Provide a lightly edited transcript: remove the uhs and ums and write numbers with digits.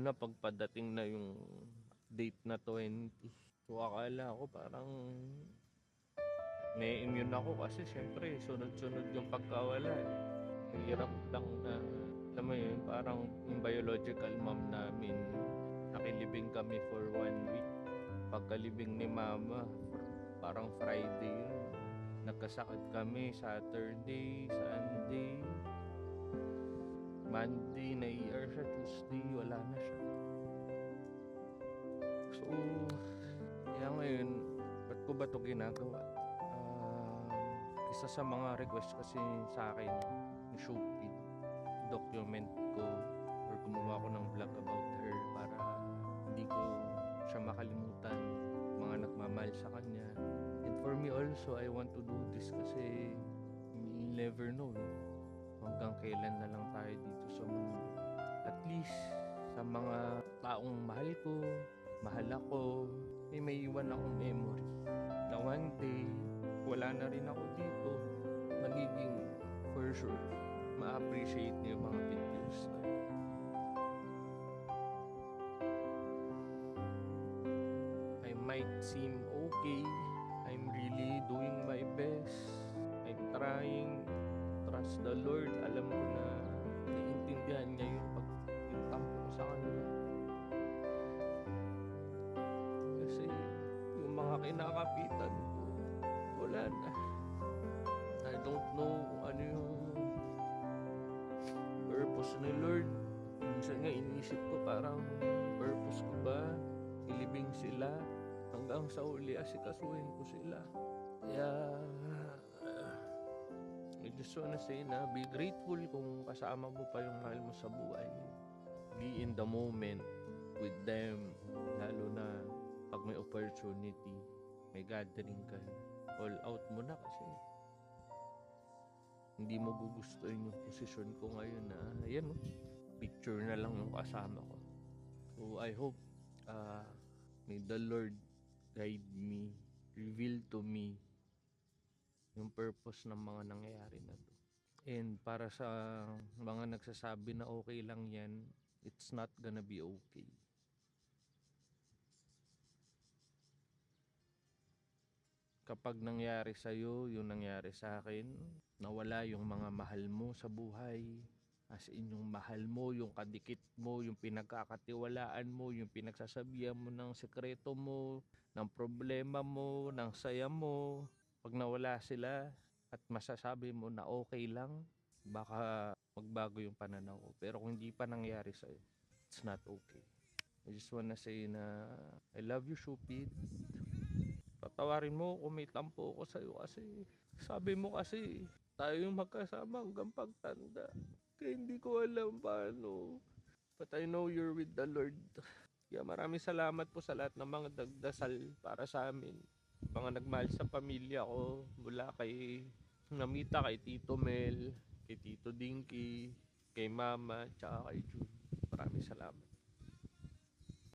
na pagpadating na yung date na 20. So akala ko parang may immune ako kasi syempre sunod-sunod yung pagkawala. Hirap lang na, alam mo yun, parang yung biological mom namin, nakilibing kami for 1 week. Pagkalibing ni mama, parang Friday yun. Nagkasakit kami Saturday, Sunday, Monday na ER siya, Tuesday wala na siya. So, kaya ngayon, ba't ko ba ito ginagawa? Isa sa mga request kasi sa akin ni Shopee, document ko or gumawa ko ng vlog about her para hindi ko siya makalimutan, mga nagmamahal sa kanya. And for me also, I want to do this kasi you'll never know hanggang kailan na lang tayo dito sa mundo. At least sa mga taong mahal ko, mahal ako, may iwan akong memory na one day wala na rin ako dito, magiging for sure ma-appreciate niyo yung mga videos na yun. I might seem okay, I'm really doing my best, I'm trying, trust the Lord. Alam ko na naiintindihan niya yung tampo ko sa kanila. Kasi yung mga kinakapitan ko, wala na. I don't know kung ano yung purpose ni Lord. Minsan nga inisip ko parang purpose ko ba ilibing sila hanggang sa uli asikasuhin ko sila. Kaya I just wanna say na be grateful kung kasama mo pa yung mahal mo sa buhay. Be in the moment with them, lalo na pag may opportunity, may gathering ka, all out mo na kasi hindi mo gugustuhin yung posisyon ko ngayon na ayan, picture na lang yung kasama ko. So I hope may the Lord guide me, reveal to me yung purpose ng mga nangyayari na to. And para sa mga nagsasabi na okay lang yan, it's not gonna be okay. Kapag nangyari sa'yo yung nangyari sa akin, nawala yung mga mahal mo sa buhay, as in yung mahal mo, yung kadikit mo, yung pinagkakatiwalaan mo, yung pinagsasabihan mo ng sekreto mo, ng problema mo, ng saya mo, pag nawala sila at masasabi mo na okay lang, baka magbago yung pananaw ko. Pero kung hindi pa nangyari sa'yo, it's not okay. I just wanna say na I love you, Shupid. Patawarin mo kung may tampo ko sa'yo kasi sabi mo kasi tayo yung magkasama hanggang pagtanda. Kaya hindi ko alam paano. But I know you're with the Lord. Kaya maraming salamat po sa lahat ng mga dagdasal para sa amin. Mga nagmahal sa pamilya ko mula kay Namita, kay Tito Mel, kay Tito Dinky, kay Mama, tsaka kay June. Maraming salamat.